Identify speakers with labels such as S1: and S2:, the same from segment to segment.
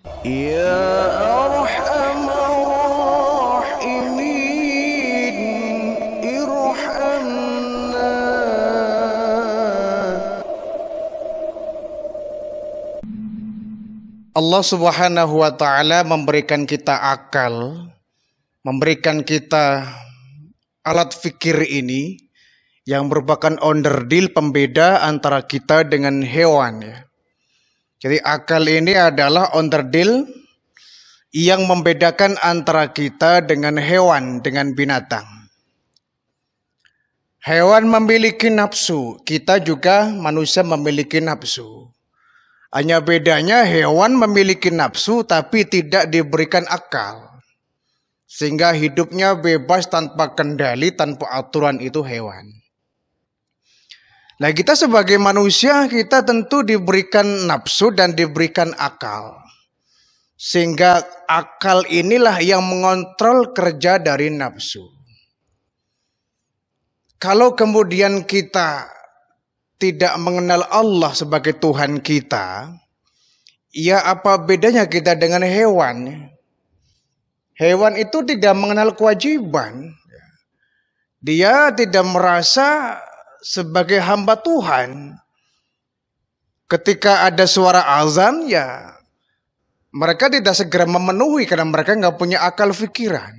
S1: Ya Arhamar Rahimin, irhamna. Allah Subhanahu wa taala memberikan kita akal, memberikan kita alat fikir ini yang merupakan onderdil pembeda antara kita dengan hewan ya. Jadi akal ini adalah onderdil yang membedakan antara kita dengan hewan, dengan binatang. Hewan memiliki nafsu, kita juga manusia memiliki nafsu. Hanya bedanya hewan memiliki nafsu tapi tidak diberikan akal. Sehingga hidupnya bebas tanpa kendali, tanpa aturan, itu hewan. Nah, kita sebagai manusia, kita tentu diberikan nafsu dan diberikan akal. Sehingga akal inilah yang mengontrol kerja dari nafsu. Kalau kemudian kita tidak mengenal Allah sebagai Tuhan kita, ya apa bedanya kita dengan hewan? Hewan itu tidak mengenal kewajiban. Dia tidak merasa sebagai hamba Tuhan. Ketika ada suara azan, ya mereka tidak segera memenuhi karena mereka nggak punya akal pikiran.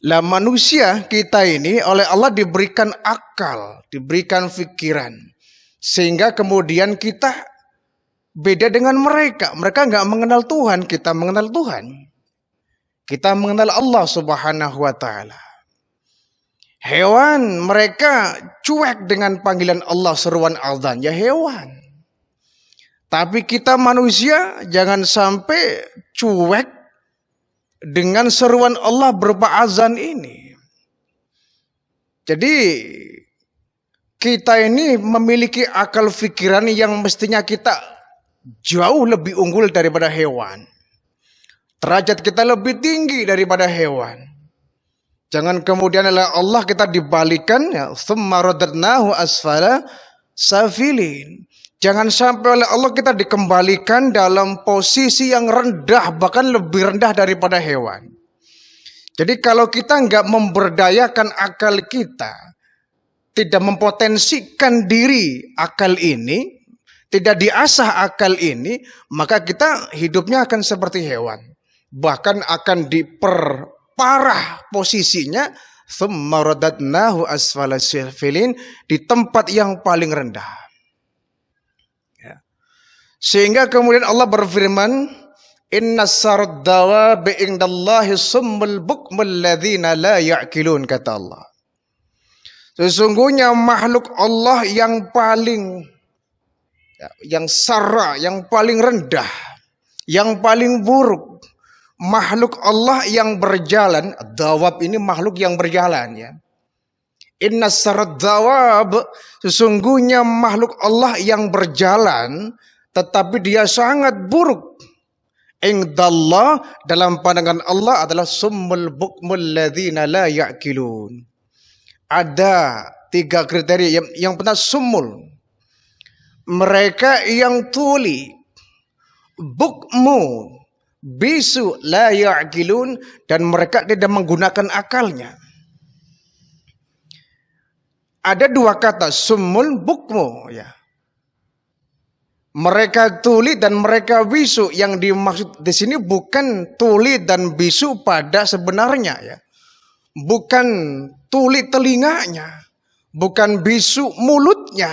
S1: Lah manusia kita ini oleh Allah diberikan akal, diberikan pikiran, sehingga kemudian kita beda dengan mereka. Mereka nggak mengenal Tuhan, kita mengenal Tuhan. Kita mengenal Allah Subhanahu wa taala. Hewan mereka cuek dengan panggilan Allah, seruan azan, ya hewan. Tapi kita manusia jangan sampai cuek dengan seruan Allah berupa azan ini. Jadi kita ini memiliki akal pikiran yang mestinya kita jauh lebih unggul daripada hewan. Derajat kita lebih tinggi daripada hewan. Jangan kemudian oleh Allah kita dibalikan, ya, tsumma radadnahu asfala safilin. Jangan sampai oleh Allah kita dikembalikan dalam posisi yang rendah, bahkan lebih rendah daripada hewan. Jadi kalau kita nggak memberdayakan akal kita, tidak mempotensikan diri akal ini, tidak diasah akal ini, maka kita hidupnya akan seperti hewan. Bahkan akan diperparah posisinya, tsumma radadnahu asfala safilin, di tempat yang paling rendah. Ya. Sehingga kemudian Allah berfirman, innas sardawabi indallahi summul bukmul ladzina la ya'qilun, kata Allah. Sesungguhnya makhluk Allah yang paling, yang sara, yang paling rendah, yang paling buruk, makhluk Allah yang berjalan. Dawab ini makhluk yang berjalan, ya. Inna sarad dawab, sesungguhnya makhluk Allah yang berjalan tetapi dia sangat buruk. Indallah, dalam pandangan Allah, adalah summul bukmul ladzina la ya'qilun. Ada 3 kriteria. Yang pertama summul, mereka yang tuli, bukmu, bisu, la ya'qilun, dan mereka tidak menggunakan akalnya. Ada 2 kata, summul, bukmu, ya. Mereka tuli dan mereka bisu. Yang dimaksud di sini bukan tuli dan bisu pada sebenarnya, ya. Bukan tuli telinganya, bukan bisu mulutnya.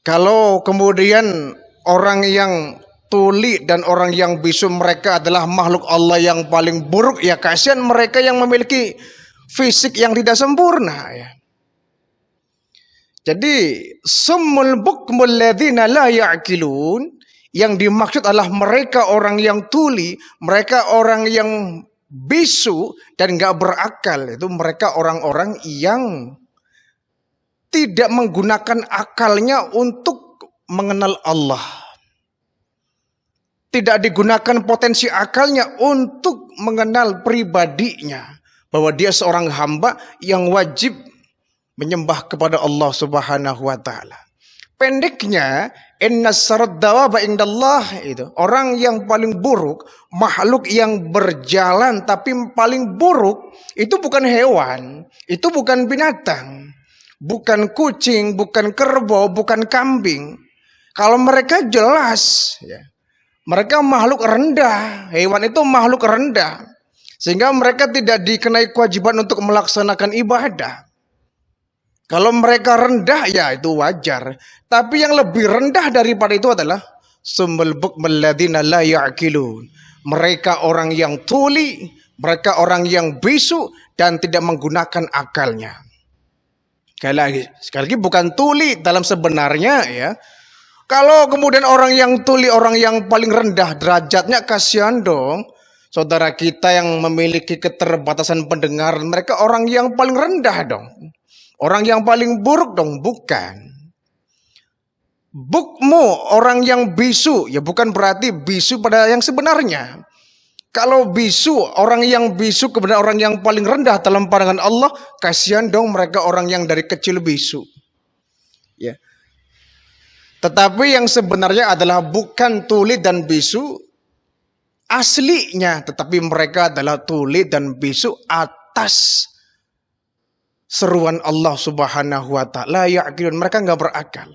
S1: Kalau kemudian orang yang tuli dan orang yang bisu mereka adalah makhluk Allah yang paling buruk, ya kasihan mereka yang memiliki fisik yang tidak sempurna, ya. Jadi summul bukmul ladzina la ya'qilun, yang dimaksud adalah mereka orang yang tuli, mereka orang yang bisu dan gak berakal. Itu mereka orang-orang yang tidak menggunakan akalnya untuk mengenal Allah. Tidak digunakan potensi akalnya untuk mengenal pribadinya, bahwa dia seorang hamba yang wajib menyembah kepada Allah Subhanahu wa taala. Pendeknya, inna syarrad dawaba indallah itu. Orang yang paling buruk, makhluk yang berjalan tapi paling buruk itu bukan hewan, itu bukan binatang, bukan kucing, bukan kerbau, bukan kambing. Kalau mereka jelas ya. Mereka makhluk rendah, hewan itu makhluk rendah. Sehingga mereka tidak dikenai kewajiban untuk melaksanakan ibadah. Kalau mereka rendah ya itu wajar. Tapi yang lebih rendah daripada itu adalah summul bukmal ladzina la ya'qilun. Mereka orang yang tuli, mereka orang yang bisu dan tidak menggunakan akalnya. Sekali lagi bukan tuli dalam sebenarnya ya. Kalau kemudian orang yang tuli, orang yang paling rendah derajatnya, kasihan dong. Saudara kita yang memiliki keterbatasan pendengaran, mereka orang yang paling rendah dong. Orang yang paling buruk dong, bukan. Bukmu, orang yang bisu, ya bukan berarti bisu pada yang sebenarnya. Kalau bisu, orang yang bisu kepada orang yang paling rendah dalam pandangan Allah, kasihan dong mereka orang yang dari kecil bisu. Ya. Tetapi yang sebenarnya adalah bukan tuli dan bisu aslinya, tetapi mereka adalah tuli dan bisu atas seruan Allah Subhanahu wa taala. Ya'qilun, mereka enggak berakal.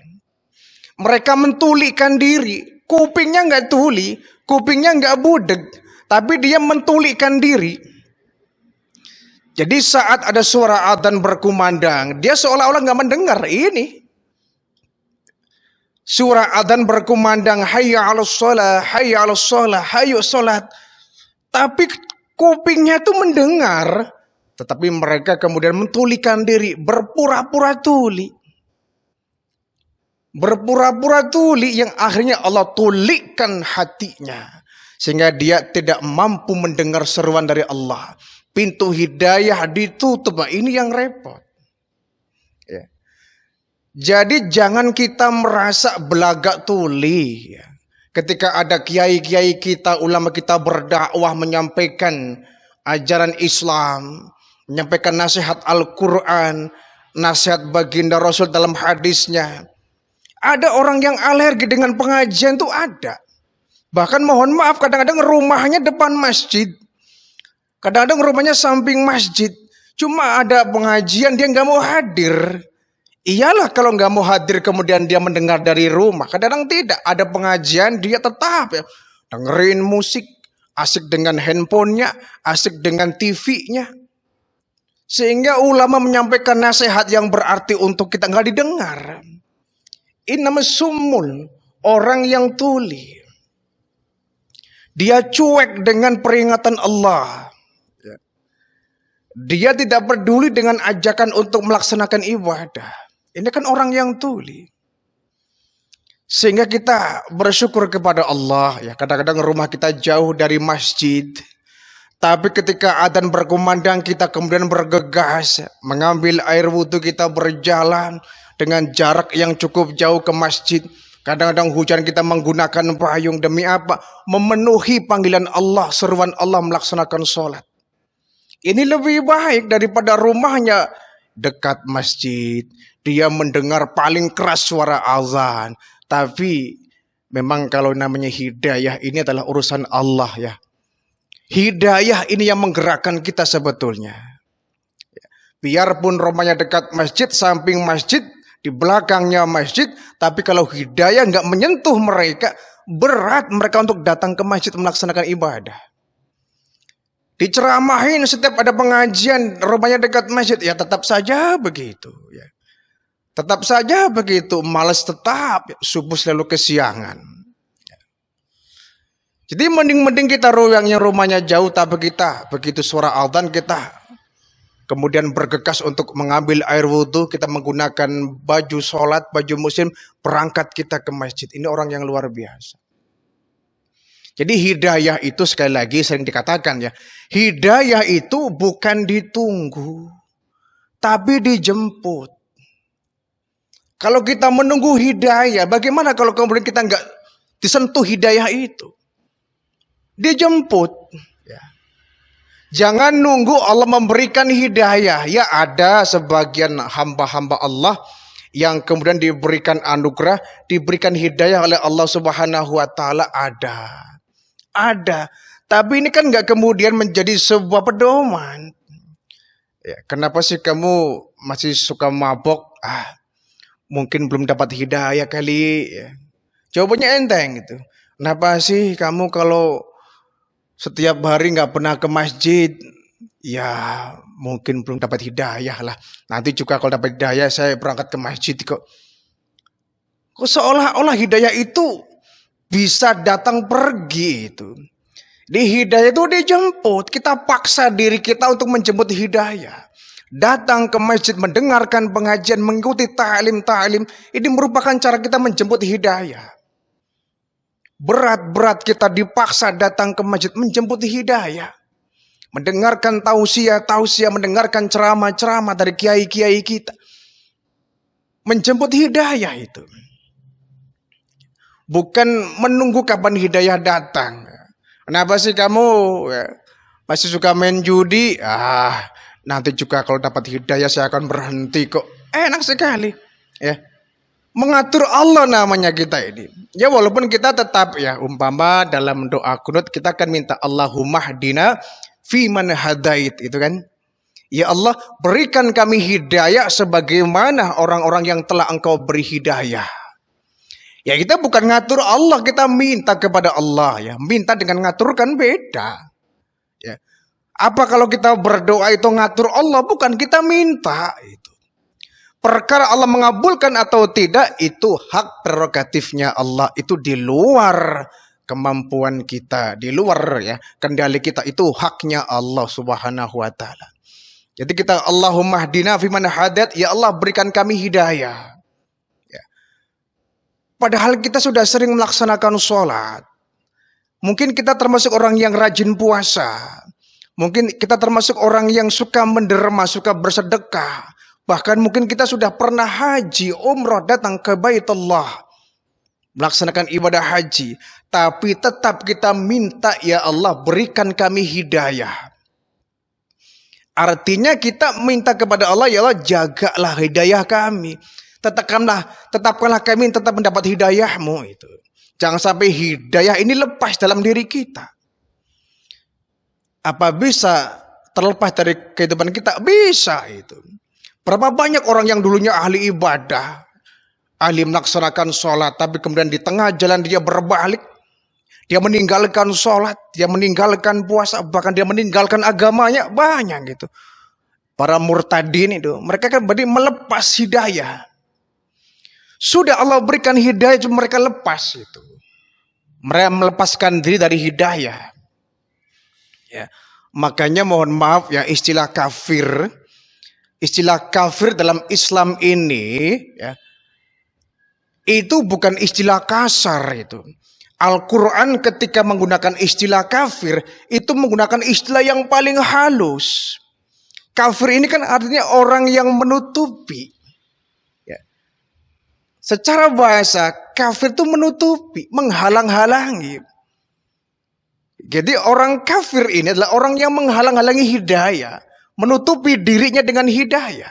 S1: Mereka mentulikan diri, kupingnya enggak tuli, kupingnya enggak budeg, tapi dia mentulikan diri. Jadi saat ada suara adzan berkumandang, dia seolah-olah enggak mendengar ini. Suara adzan berkumandang, hayya 'alas shalah, hayya 'alas shalah, hayu salat. Tapi kupingnya itu mendengar. Tetapi mereka kemudian mentulikan diri, berpura-pura tuli. Berpura-pura tuli yang akhirnya Allah tulikan hatinya. Sehingga dia tidak mampu mendengar seruan dari Allah. Pintu hidayah ditutup. Nah, ini yang repot. Ya. Jadi jangan kita merasa belagak tuli. Ya. Ketika ada kiai-kiai kita, ulama kita berdakwah menyampaikan ajaran Islam, menyampaikan nasihat Al-Quran, nasihat baginda Rasul dalam hadisnya. Ada orang yang alergi dengan pengajian itu ada. Bahkan mohon maaf kadang-kadang rumahnya depan masjid. Kadang-kadang rumahnya samping masjid. Cuma ada pengajian dia nggak mau hadir. Iyalah kalau nggak mau hadir kemudian dia mendengar dari rumah. Kadang-kadang tidak. Ada pengajian dia tetap ya, dengerin musik. Asik dengan handphonenya. Asik dengan TV-nya. Sehingga ulama menyampaikan nasihat yang berarti untuk kita nggak didengar. Ini namanya summul, orang yang tuli. Dia cuek dengan peringatan Allah. Dia tidak peduli dengan ajakan untuk melaksanakan ibadah. Ini kan orang yang tuli. Sehingga kita bersyukur kepada Allah. Ya, kadang-kadang rumah kita jauh dari masjid. Tapi ketika adzan berkumandang kita kemudian bergegas mengambil air wudhu, kita berjalan dengan jarak yang cukup jauh ke masjid. Kadang-kadang hujan kita menggunakan payung demi apa? Memenuhi panggilan Allah, seruan Allah melaksanakan sholat. Ini lebih baik daripada rumahnya dekat masjid. Dia mendengar paling keras suara azan. Tapi memang kalau namanya hidayah ini adalah urusan Allah ya. Hidayah ini yang menggerakkan kita sebetulnya. Biarpun rumahnya dekat masjid, samping masjid, di belakangnya masjid, tapi kalau hidayah nggak menyentuh mereka, berat mereka untuk datang ke masjid melaksanakan ibadah. Diceramahin setiap ada pengajian, rumahnya dekat masjid, ya tetap saja begitu. Ya. Tetap saja begitu, malas tetap, subuh selalu kesiangan. Jadi mending kita yang rumahnya jauh, tapi kita begitu suara adzan kita kemudian bergegas untuk mengambil air wudhu, kita menggunakan baju sholat, baju muslim, berangkat kita ke masjid. Ini orang yang luar biasa. Jadi hidayah itu sekali lagi sering dikatakan ya, hidayah itu bukan ditunggu, tapi dijemput. Kalau kita menunggu hidayah, bagaimana kalau kemudian kita nggak disentuh hidayah itu? Dijemput. Ya. Jangan nunggu Allah memberikan hidayah. Ya ada sebagian hamba-hamba Allah yang kemudian diberikan anugerah, diberikan hidayah oleh Allah Subhanahu wa taala ada. Ada. Tapi ini kan nggak kemudian menjadi sebuah pedoman. Ya, kenapa sih kamu masih suka mabok? Mungkin belum dapat hidayah kali. Ya. Jawabannya enteng gitu. Kenapa sih kamu kalau setiap hari nggak pernah ke masjid? Ya mungkin belum dapat hidayah lah. Nanti juga kalau dapat hidayah saya berangkat ke masjid kok. Kok seolah-olah hidayah itu bisa datang pergi itu. Di hidayah itu dijemput. Kita paksa diri kita untuk menjemput hidayah. Datang ke masjid, mendengarkan pengajian, mengikuti ta'lim. Ini merupakan cara kita menjemput hidayah. Berat-berat kita dipaksa datang ke masjid menjemput hidayah. Mendengarkan tausiah, mendengarkan ceramah dari kiai-kiai kita. Menjemput hidayah itu. Bukan menunggu kapan hidayah datang. Kenapa sih kamu masih suka main judi? Nanti juga kalau dapat hidayah saya akan berhenti kok. Enak sekali. Ya. Mengatur Allah namanya kita ini. Ya walaupun kita tetap ya umpama dalam doa kunut kita akan minta Allahumma hdina fi man hadait itu kan. Ya Allah berikan kami hidayah sebagaimana orang-orang yang telah Engkau beri hidayah. Ya kita bukan ngatur Allah, kita minta kepada Allah ya. Minta dengan ngatur kan beda. Ya. Apa kalau kita berdoa itu ngatur Allah? Bukan, kita minta itu. Perkara Allah mengabulkan atau tidak itu hak prerogatifnya Allah. Itu di luar kemampuan kita, di luar ya kendali kita. Itu haknya Allah Subhanahu wa taala. Jadi kita Allahumma hdina fi man hadat, ya Allah berikan kami hidayah. Padahal kita sudah sering melaksanakan sholat. Mungkin kita termasuk orang yang rajin puasa. Mungkin kita termasuk orang yang suka menderma, suka bersedekah. Bahkan mungkin kita sudah pernah haji, umrah, datang ke Baitullah. Melaksanakan ibadah haji. Tapi tetap kita minta, ya Allah berikan kami hidayah. Artinya kita minta kepada Allah, ya Allah jagalah hidayah kami. Tetapkanlah kami tetap mendapat hidayahmu itu. Jangan sampai hidayah ini lepas dalam diri kita. Apa bisa terlepas dari kehidupan kita? Bisa itu. Berapa banyak orang yang dulunya ahli ibadah, ahli melaksanakan sholat, tapi kemudian di tengah jalan dia berbalik. Dia meninggalkan sholat, dia meninggalkan puasa, bahkan dia meninggalkan agamanya, banyak gitu. Para murtadin itu, mereka kan berarti melepas hidayah. Sudah Allah berikan hidayah, mereka lepas itu. Mereka melepaskan diri dari hidayah. Ya. Makanya mohon maaf ya istilah kafir dalam Islam ini ya, itu bukan istilah kasar itu. Al-Quran ketika menggunakan istilah kafir itu menggunakan istilah yang paling halus. Kafir ini kan artinya orang yang menutupi. Secara bahasa, kafir itu menutupi, menghalang-halangi. Jadi orang kafir ini adalah orang yang menghalang-halangi hidayah. Menutupi dirinya dengan hidayah.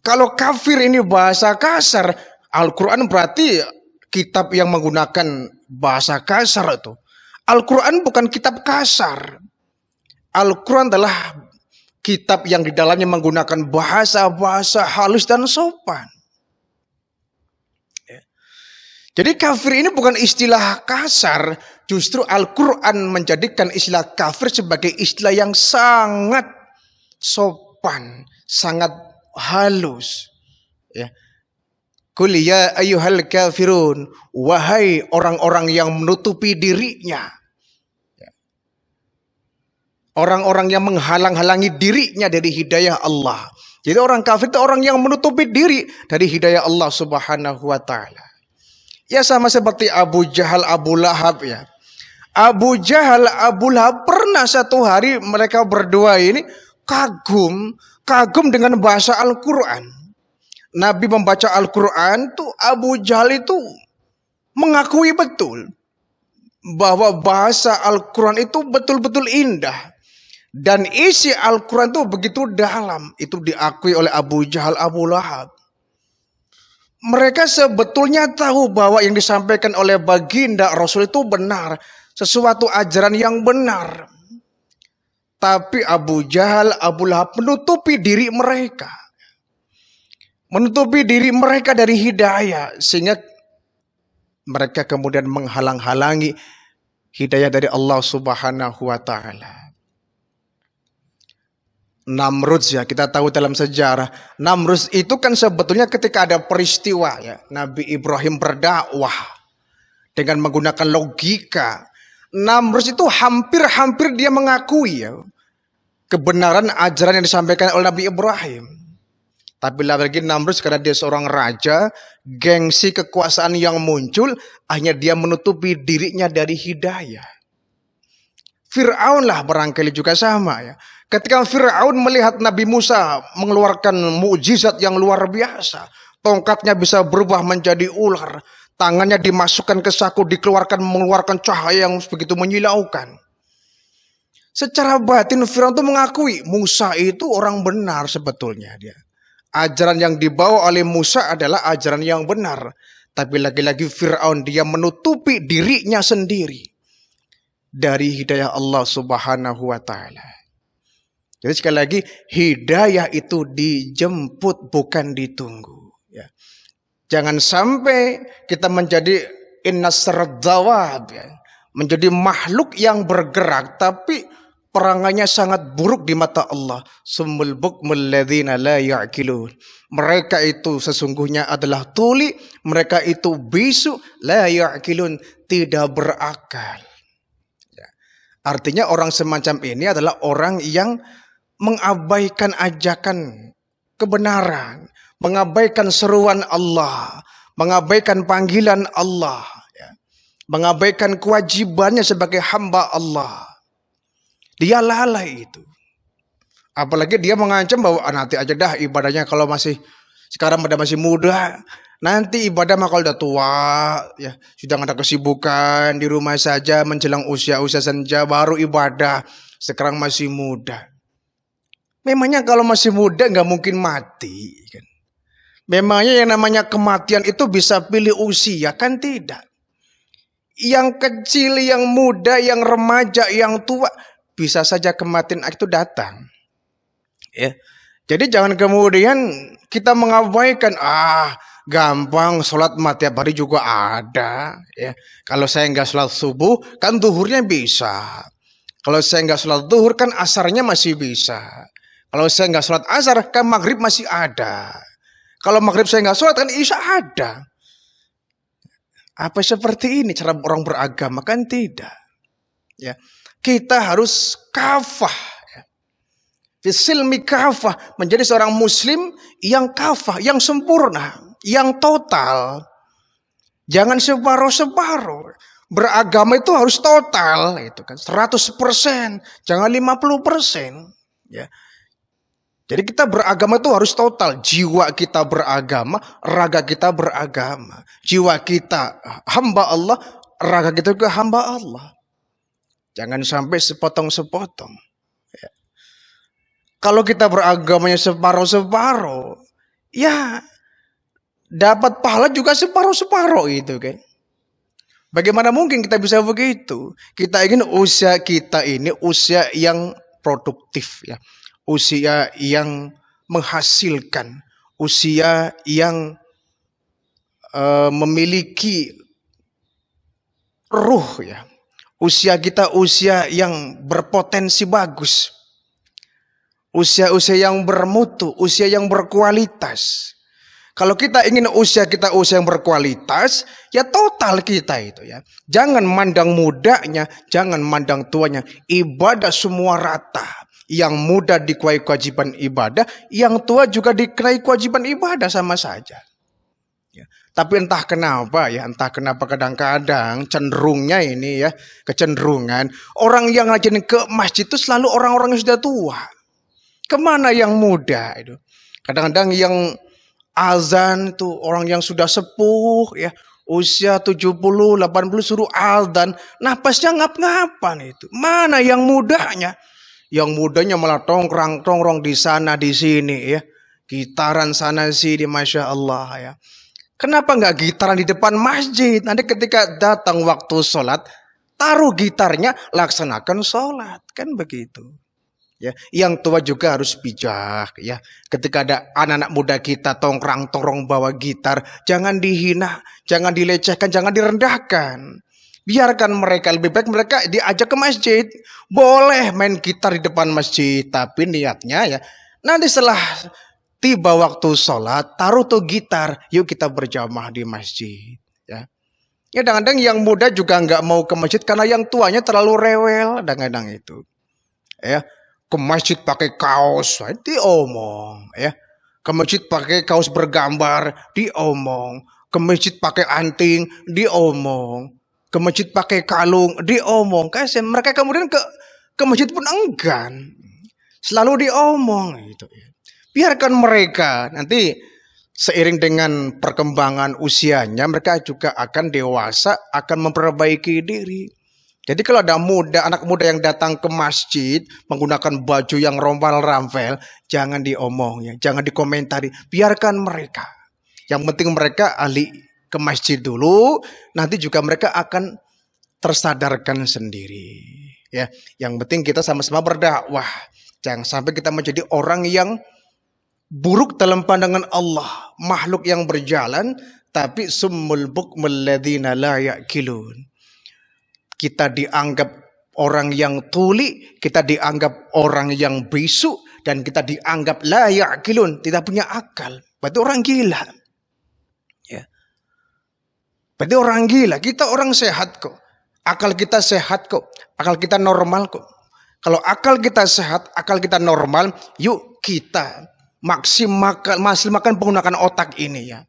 S1: Kalau kafir ini bahasa kasar, Al-Quran berarti kitab yang menggunakan bahasa kasar itu. Al-Quran bukan kitab kasar. Al-Quran adalah kitab yang di dalamnya menggunakan bahasa-bahasa halus dan sopan. Jadi kafir ini bukan istilah kasar, justru Al-Quran menjadikan istilah kafir sebagai istilah yang sangat sopan, sangat halus. Ya. Qul ya ayyuhal kafirun, wahai orang-orang yang menutupi dirinya. Ya. Orang-orang yang menghalang-halangi dirinya dari hidayah Allah. Jadi orang kafir itu orang yang menutupi diri dari hidayah Allah Subhanahu wa taala. Ya sama seperti Abu Jahal, Abu Lahab ya. Abu Jahal, Abu Lahab pernah satu hari mereka berdua ini kagum dengan bahasa Al-Quran. Nabi membaca Al-Quran tuh Abu Jahal itu mengakui betul bahwa bahasa Al-Quran itu betul-betul indah. Dan isi Al-Quran itu begitu dalam. Itu diakui oleh Abu Jahal, Abu Lahab. Mereka sebetulnya tahu bahwa yang disampaikan oleh baginda Rasul itu benar, sesuatu ajaran yang benar. Tapi Abu Jahal, Abu Lahab menutupi diri mereka. Menutupi diri mereka dari hidayah. Sehingga mereka kemudian menghalang-halangi hidayah dari Allah Subhanahu wa ta'ala. Namrud ya, kita tahu dalam sejarah. Namrud itu kan sebetulnya ketika ada peristiwa ya, Nabi Ibrahim berdakwah dengan menggunakan logika. Namrud itu hampir-hampir dia mengakui ya, kebenaran ajaran yang disampaikan oleh Nabi Ibrahim. Tapi lagi Namrud karena dia seorang raja, gengsi kekuasaan yang muncul, akhirnya dia menutupi dirinya dari hidayah. Fir'aun lah barangkali juga sama ya. Ketika Fir'aun melihat Nabi Musa mengeluarkan mukjizat yang luar biasa, tongkatnya bisa berubah menjadi ular, tangannya dimasukkan ke saku, mengeluarkan cahaya yang begitu menyilaukan. Secara batin Fir'aun itu mengakui Musa itu orang benar sebetulnya dia. Ajaran yang dibawa oleh Musa adalah ajaran yang benar. Tapi lagi-lagi Fir'aun dia menutupi dirinya sendiri dari hidayah Allah Subhanahu wa ta'ala. Jadi sekali lagi, hidayah itu dijemput bukan ditunggu. Ya. Jangan sampai kita menjadi innasradzawab, ya. Menjadi makhluk yang bergerak tapi perangannya sangat buruk di mata Allah. Summul bukmul ladzina la ya'qilun. Mereka itu sesungguhnya adalah tuli, mereka itu bisu, la ya'qilun, tidak berakal. Ya. Artinya orang semacam ini adalah orang yang mengabaikan ajakan kebenaran, mengabaikan seruan Allah, mengabaikan panggilan Allah, ya. Mengabaikan kewajibannya sebagai hamba Allah. Dia lalai itu. Apalagi dia mengancam bahwa nanti aja dah ibadahnya kalau sekarang masih muda, nanti ibadah mah kalau udah tua, ya sudah ada kesibukan di rumah saja menjelang usia-usia senja baru ibadah. Sekarang masih muda. Memangnya kalau masih muda nggak mungkin mati, kan? Memangnya yang namanya kematian itu bisa pilih usia, kan tidak? Yang kecil, yang muda, yang remaja, yang tua, bisa saja kematian itu datang. Ya. Jadi jangan kemudian kita mengabaikan, gampang sholat tiap hari juga ada. Ya. Kalau saya nggak sholat subuh, kan zuhurnya bisa. Kalau saya nggak sholat zuhur, kan asarnya masih bisa. Kalau saya nggak sholat asar, kan maghrib masih ada. Kalau maghrib saya nggak sholat, kan isya ada. Apa seperti ini cara orang beragama? Kan tidak. Ya. Kita harus kafah. Ya. Fisilmi kafah. Menjadi seorang muslim yang kafah, yang sempurna, yang total. Jangan separuh-separuh. Beragama itu harus total. Itu kan 100%. Jangan 50%. Ya. Jadi kita beragama itu harus total. Jiwa kita beragama, raga kita beragama. Jiwa kita hamba Allah, raga kita juga hamba Allah. Jangan sampai sepotong-sepotong. Ya. Kalau kita beragamanya separuh-separuh, ya dapat pahala juga separuh-separuh itu kan. Bagaimana mungkin kita bisa begitu? Kita ingin usia kita ini usia yang produktif ya. Usia yang menghasilkan, usia yang memiliki ruh ya. Usia kita usia yang berpotensi bagus. Usia-usia yang bermutu, usia yang berkualitas. Kalau kita ingin usia kita usia yang berkualitas, ya total kita itu ya. Jangan mandang mudanya, jangan mandang tuanya. Ibadah semua rata. Yang muda dikenai kewajiban ibadah, yang tua juga dikenai kewajiban ibadah sama saja. Ya. Tapi entah kenapa kadang-kadang cenderungnya ini ya, kecenderungan orang yang rajin ke masjid itu selalu orang-orang yang sudah tua. Kemana yang muda itu? Kadang-kadang yang azan itu orang yang sudah sepuh ya, usia 70, 80 suruh azan, napasnya ngap-ngapan itu. Mana yang mudanya? Yang mudanya malah tongkrong di sana di sini ya. Gitaran sana sini, Masya Allah ya. Kenapa nggak gitaran di depan masjid? Nanti ketika datang waktu sholat, taruh gitarnya, laksanakan sholat. Kan begitu. Ya, yang tua juga harus bijak ya. Ketika ada anak-anak muda kita tongkrong bawa gitar, jangan dihina, jangan dilecehkan, jangan direndahkan. Biarkan mereka, lebih baik mereka diajak ke masjid. Boleh main gitar di depan masjid, tapi niatnya ya nanti setelah tiba waktu sholat, taruh tuh gitar, yuk kita berjamaah di masjid. Ya, ya kadang-kadang yang muda juga nggak mau ke masjid karena yang tuanya terlalu rewel, kadang-kadang itu. Ya, ke masjid pakai kaos, diomong. Ya, ke masjid pakai kaos bergambar, diomong. Ke masjid pakai anting, diomong. Ke masjid pakai kalung, diomong. Kasih mereka kemudian ke masjid pun enggan, selalu diomong gitu ya. Biarkan mereka nanti seiring dengan perkembangan usianya mereka juga akan dewasa, akan memperbaiki diri. Jadi kalau ada anak muda yang datang ke masjid menggunakan baju yang rompal-rampel, jangan diomong ya, jangan dikomentari, biarkan mereka. Yang penting mereka ahli ke masjid dulu, nanti juga mereka akan tersadarkan sendiri. Ya, yang penting kita sama-sama berdakwah. Jangan sampai kita menjadi orang yang buruk dalam pandangan Allah, makhluk yang berjalan tapi summul bukmul ladzina la ya'qilun. Kita dianggap orang yang tuli, kita dianggap orang yang bisu, dan kita dianggap la ya'qilun, tidak punya akal. Berarti orang gila. Ya. Berarti orang gila, kita orang sehat kok. Akal kita sehat kok, akal kita normal kok. Kalau akal kita sehat, akal kita normal, yuk kita maksimalkan penggunaan otak ini ya.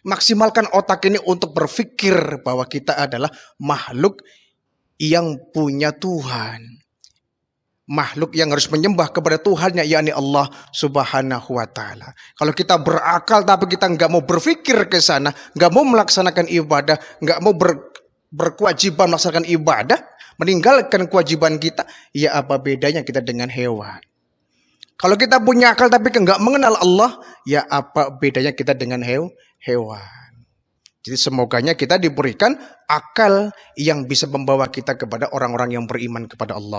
S1: Maksimalkan otak ini untuk berpikir bahwa kita adalah makhluk yang punya Tuhan. Makhluk yang harus menyembah kepada Tuhannya, yakni Allah Subhanahu wa Ta'ala. Kalau kita berakal tapi kita nggak mau berpikir ke sana, nggak mau melaksanakan ibadah, nggak mau berkewajiban melaksanakan ibadah, meninggalkan kewajiban kita, ya apa bedanya kita dengan hewan? Kalau kita punya akal tapi nggak mengenal Allah, ya apa bedanya kita dengan hewan? Jadi semoganya kita diberikan akal yang bisa membawa kita kepada orang-orang yang beriman kepada Allah.